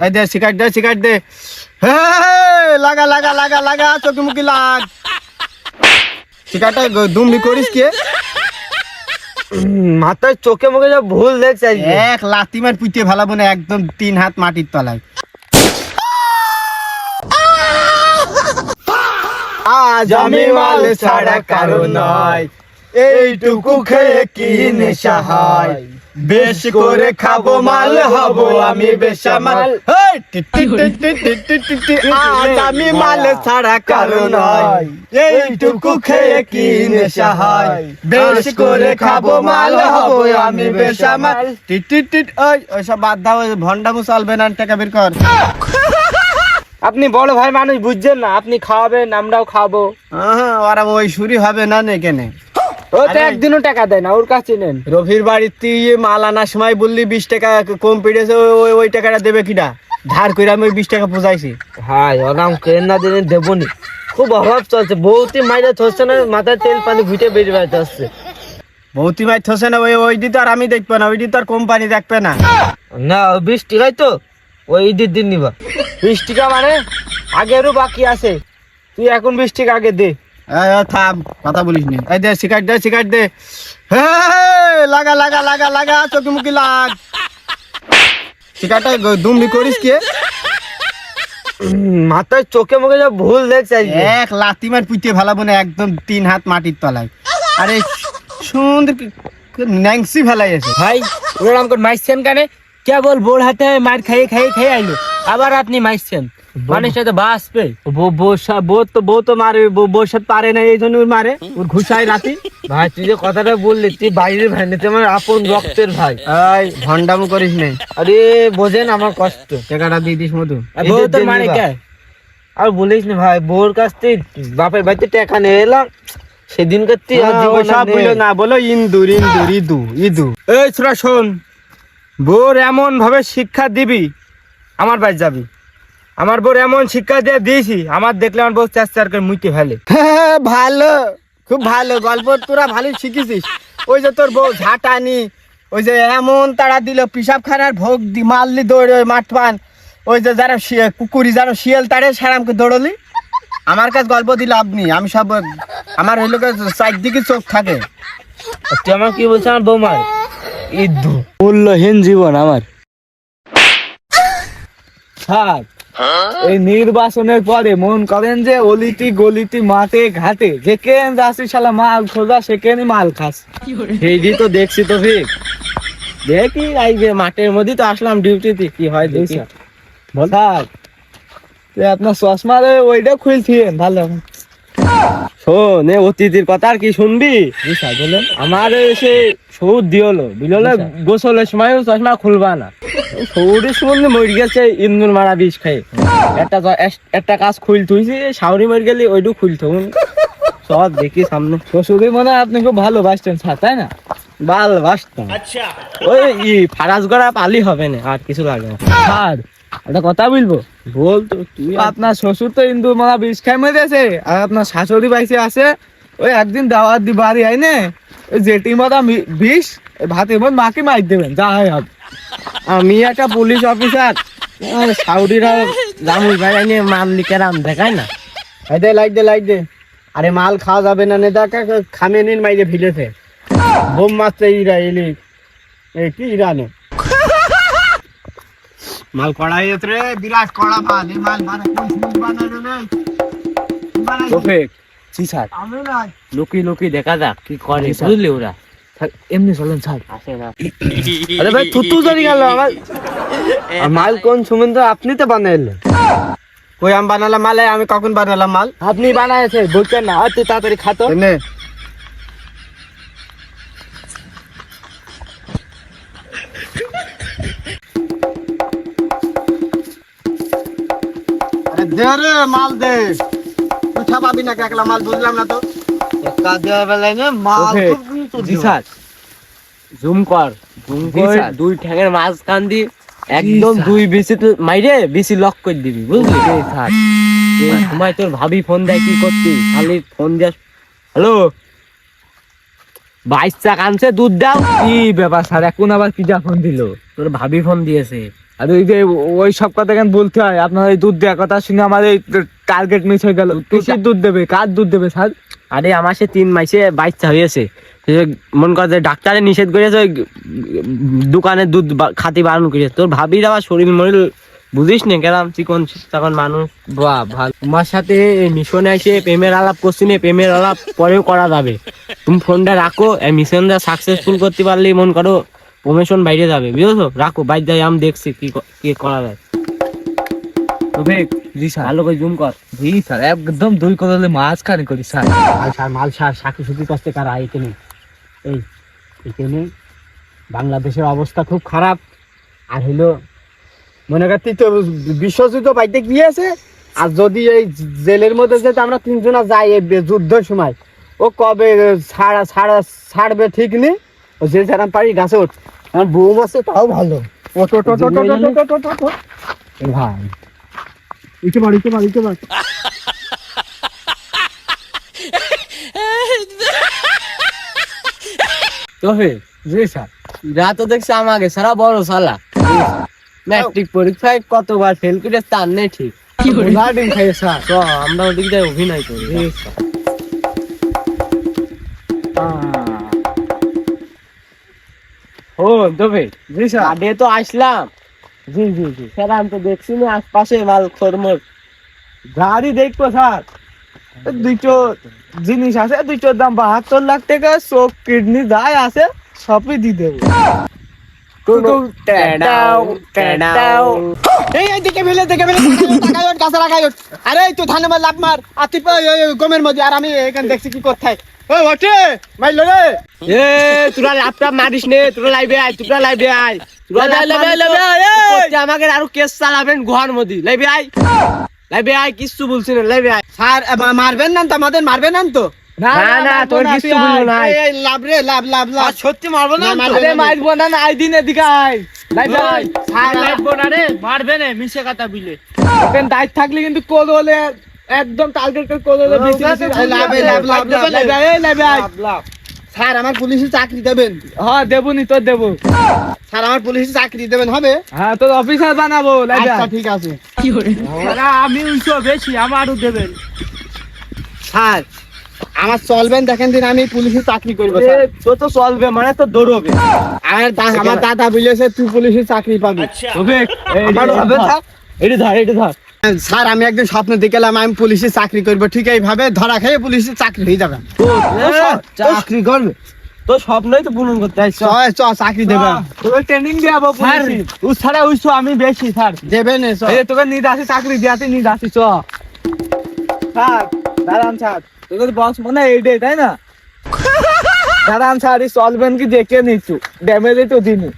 এই দে সিগারেট দে লাগা লাগা লাগা লাগা চোখে মুখে লাগ সিগারেটটা দুমড়ি করিস কে মাথায় চোখে মুখে যা ভুল দেখছে এক লাথি মার পিটিয়ে ফেলাবো না একদম 3 হাত মাটির তলায় আজ আমি মাল ছাড়া কারো নয় এইটুকু খেয়ে কি নেশা হয় বেশ করে খাবো মাল হবো আমি বেসামাল আজ আমি মাল ছাড়া কারো নয় এইটুকু খেয়ে কি নেশা হয় বেশ করে খাবো মাল হবো আমি বেসামাল ওইসব বাদ দাও ভন্ডামু চলবে না টাকা বের কর আপনি বড় ভাই মানুষ বুঝছেন না আপনি খাওয়াবেন আমরাও খাবো ওরা ওই শুরু হবে না কেনে ও তো একদিনও টাকা দেয় না ওর কাছে নেন রফির বাড়িতে মাল আনার সময় বললি 20 টাকা কম পেড়েছে ওই টাকাটা দেবে কিনা ধার করে আমি 20 টাকা পোষাইছি হাই ওরাম কেন না দিনে দেবনি খুব অভাব চলছে বহুতই মাইরে থসছে না মাথায় তেল পানি ঘুটে বেরিয়ে বেড়াতে আসছে বহুতই মাই থসে না ওই দিতে আর আমি দেখবো না ওই দিতে আর কোম্পানি দেখবে না না 20 টাকাই তো ওই ঈদের দিন নিবা 20 টাকা মানে আগেরও বাকি আছে তুই এখন 20 টাকা আগে দে থাম কথা বলিস নি এই দে সিগারেট দে লাগা লাগা লাগা লাগা চোখে মুখে লাগ সিগারেটটা দুমড়ি করিস কে মাথায় চোখে মুখে যা ভুল দেখছে এক লাথি মার পিটিয়ে ফেলাবো না একদম 3 হাত মাটির তলায় আরে সুন্দর ন্যাংসি ফেলাই আছে ভাই ওরা আমাকে মাইছেন কেন কেবল বোর হাতে মার খাইয়ে আইলো আবার আপনি মাইছেন মানুষ সাথে বাসবে বউ তো মারে বউর সাথে পারে না এই জন্য মারে ওর ঘুষায় রাতি ভাই তুই যে কথাটা বললি তুই বাইরের ভাই না তুই আমার আপন রক্তের ভাই এই ভন্ডামু করিস নে আরে বোঝেন আমার কষ্ট টাকাটা দিয়ে দিস মধু বউ তো মানে কে আর বলিস না ভাই বউর কাছ থেকে বাপের বাড়িতে টাকা নিয়ে এলাম সেদিনকে তুই সব বলো না বলো ইন্দুর ইদু এই ছোড়া শোন বোর এমন ভাবে শিক্ষা দিবি আমার বাড়ি যাবি আমার বোর এমন শিক্ষা দিয়ে দিয়েছি আমার দেখলে আমার বউ চার করে মুইতে ফেলে ভালো খুব ভালো গল্প তোরা ভালো শিখেছিস ওই যে তোর বউ ঝাঁটানি ওই যে এমন তারা দিল পিসাব খানার ভোগ দি মারলি দৌড়ে ওই মাঠ পান ওই যে যারা কুকুরি যারা শিয়াল তারে সারামকে দৌড়লি আমার কাছে গল্প দিলে আপনি আমি সব আমার ওই লোকের চারদিকে চোখ থাকে তুই আমার কি বলছিস আমার বৌমার ইদ্দু মূল্যহীন জীবন আমার স্যার এই নির্বাচনের পরে মন করেন যে অলিতি গলিতি মাঠে ঘাটে যেখানে যাচ্ছি শালা মাল খোঁজা সেখানে মাল খাস সেই তো দেখছি তো ঠিক দেখি এই যে মাঠের মধ্যে তো আসলাম ডিউটিতে কি হয় দেখি বল স্যার তুই আপনার চশমা ওইটা খুলছিলেন ভালো শোন অতিথির কথা আর কি শুনবি বলেন আমার এসে সৌদ দিল গোসলের সময় চশমা খুলবা না সৌরের সম্বন্ধে মরে গেছে ইন্দুর মারা বিষ খাই একটা কাজ খুল তুইছি শাওরি মরে গেলি ওইটু খুলতো সব দেখি সামনে শ্বশুরি মনে হয় আপনি খুব ভালোবাসতেন স্যার তাই না ভালোবাসতাম ওই ফারাজ গড়া পালি হবে না আর কিছু লাগে না স্যার একটা কথা বলবো বলতো তুই আপনার শ্বশুর তো ইন্দুর মারা বিষ খাই মরেছে আর আপনার শাশুড়ি বাইসে আছে ওই একদিন দাওয়াত দি বাড়ি আইনে ওই জেঠি মারা বিষ ভাতের মধ্যে মাকে মার দেবেন যা হয় হবে আমি একটা পুলিশ অফিসার সাউদিরা রামুল ভাই নিয়ে মাল লিখেরাম দেখায় না লাইক দে আরে মাল খাওয়া যাবে না নেতা খামে নিন মাইরে ফিলেছে বোম মারছে ইসরায়েলি কি ইরানে মাল কড়া হয়েছে রে বিরাট কড়া মাল এই মাল বানালো রে রফিক জি স্যার আমি না লোকি দেখা যাক কি করে বুঝলি ওরা এমনি চলেন স্যার আসে না আরে ভাই তুতু জানি গেল আমার মাল কোন সুমন্ত আপনি তো বানাইলেন কই আমি বানালাম মাল আমি কখন বানালাম মাল আপনি বানাইছে বলছেন না তুই তাড়াতাড়ি খাতো নে আরে দে রে মাল দে পিঠা পাবি না একলা মাল বুঝলাম না তো একা দেওয়া বেলায় না মাল জি স্যার জুম কর দুই ঠ্যাঙের মাঝখান দিয়ে একদম দুই বিসি তো মাইরে বিসি লক করে দিবি বুঝলি স্যার তোমায় তোর ভাবি ফোন দেয় কি করতি খালি ফোন দিয়া হ্যালো 22 চা কানছে দুধ দাও কি ব্যাপার স্যার এখন আবার কি যা ফোন দিল তোর ভাবি ফোন দিয়েছে আর ওই যে ওই সব কথা কেন বলতে হয়? আপনার এই দুধ দেওয়ার কথা শুনে আমার এই টার্গেট মিস হয়ে গেল। কিসের দুধ দেবে, কার দুধ দেবে স্যার? আরে আমার সে 3 মাসে বাচ্চা হয়েছে, মন করে যে ডাক্তারে নিষেধ করেছে ওই দোকানের দুধ খাতি বারণ করেছে। তোর ভাবির আবার শরীর মরিল বুঝিস না কেরাম চিকন তখন মানুষ। বাহ ভালো। তোমার সাথে এই মিশনে এসে প্রেমের আলাপ করছি না, প্রেমের আলাপ পরেও করা যাবে। তুমি ফোনটা রাখো, এই মিশনটা সাকসেসফুল করতে পারলেই মন করো প্রমোশন বাইরে যাবে, বুঝেছো? রাখো, বাইরে যাই, আমি দেখছি কি করা যায়। তবে জি স্যার, ভালো করে জুম কর। জি স্যার, একদম দুই কদলে মাঝখানে করি স্যার। মাল সার সাকি সুতি কাছতে কারা এখানে এখানে বাংলাদেশের অবস্থা খুব খারাপ। আর হলো মনে করতে তো বিশ্বযুদ্ধ বাইতে গিয়েছে, আর যদি এই জেলের মধ্যে যেতে আমরা 3 জনা যাই এই যুদ্ধের সময়, ও কবে ছাড়বে ঠিক নেই। ও যে যারা পারি গাছে ওঠ, আমার বউম আছে তাও ভালো। ও তো ভাই ইকে বার তবে জি স্যার, যা তো দেখছি আমাকে সারা বড় সালা ম্যাট্রিক পরীক্ষায় কতবার ফেল করে তার নেই ঠিক। গার্ডিং খাই স্যার। তো আমরা ওদিক দিয়ে অভিনয় করি। জি স্যার। ও তবে জি স্যার, কাটে তো আসলাম, জি জি জি, স্যার আমি তো দেখছি না আশপাশে মাল খরমর। গাড়ি দেখবো স্যার। দুইটো জিনিস আছে, দুইটোর দাম 72 লাখ টাকা। চোখ, কিডনি যাই আছে সবই দিয়ে দেবো। এই দিকে ফেলে গাছে রাখাই ওঠ। আরে তুই ধানে লাভ মার, আর তুই গমের মধ্যে, আর আমি এখানে দেখছি কি করতে হয়। ও ওঠে মাইল রে। এ তোরা ল্যাপটপ মারিস নে, তোরা লাইভে আয়, তোরা লাইভে আয়, তোরা লাইভে আয়, এই! আমাকে আরো কেস চালাবেন গুহার মধ্যে। লাইভে আয়, লাইভে আয়, কিচ্ছু বলছি না, লাইভে আয়। স্যার মারবেন না তো, আমাদের মারবেন না তো? না না তোর কিচ্ছু বলবো না। এই লাভ রে, লাভ লাভ লাভ। সত্যি মারবো না, আরে মারবো না, না আইদিন এদিকে আয়। লাইভে আয়। স্যার মারবো না রে, মারবে না, মিশে কথা বিলে। ওখানে দায়িত্ব থাকলে কিন্তু কোদ হলে একদম টার্গেট করে কোদ হলে বেশি বেশি লাইভে আয়, এই লাইভে আয়। স্যার আমার পুলিশে চাকরি দেবেন? হ্যাঁ দেবনি, তোর দেবো। স্যার আমার পুলিশে চাকরি দেবেন হবে? হ্যাঁ তোর অফিসার বানাবো। লাইভে আচ্ছা আয়। ঠিক আছে। আমি উল্টো বেশি, আমারও দেবেন। স্যার আমার চলবেন দেখেন দিন, আমি পুলিশে চাকরি করবো। এ, তোর তো চলবে মানে তো দৌড়বে। আমার দাদা বলেছে তুই পুলিশে চাকরি পাবি। তবে আমার হবে স্যার। এটা ধর, এটা ধর। স্যার আমি একদিন স্বপ্ন দেখলাম আমি পুলিশে চাকরি করবো, ঠিক এইভাবে ধরা খেয়ে পুলিশে চাকরি হয়ে যাবে। চাকরি করবে তো স্বপ্নই তো পূরণ করতে আসছো। চাকরি দেবে তোকে ট্রেনিং দেবো স্যার, পুলিশ। ও ছাড়া উইছো আমি বেশি স্যার। দেবেন এই তোকে নিদ আসি, চাকরি দিয়াতে নিদ আসি। চ স্যার, দাঁড়ান স্যার, তোকে তো বস মনে হয় এইটাই, তাই না? দাঁড়ান স্যার, এই চলবেন কি দেখে নিচ্ছু, ড্যামেজে তো দিনই।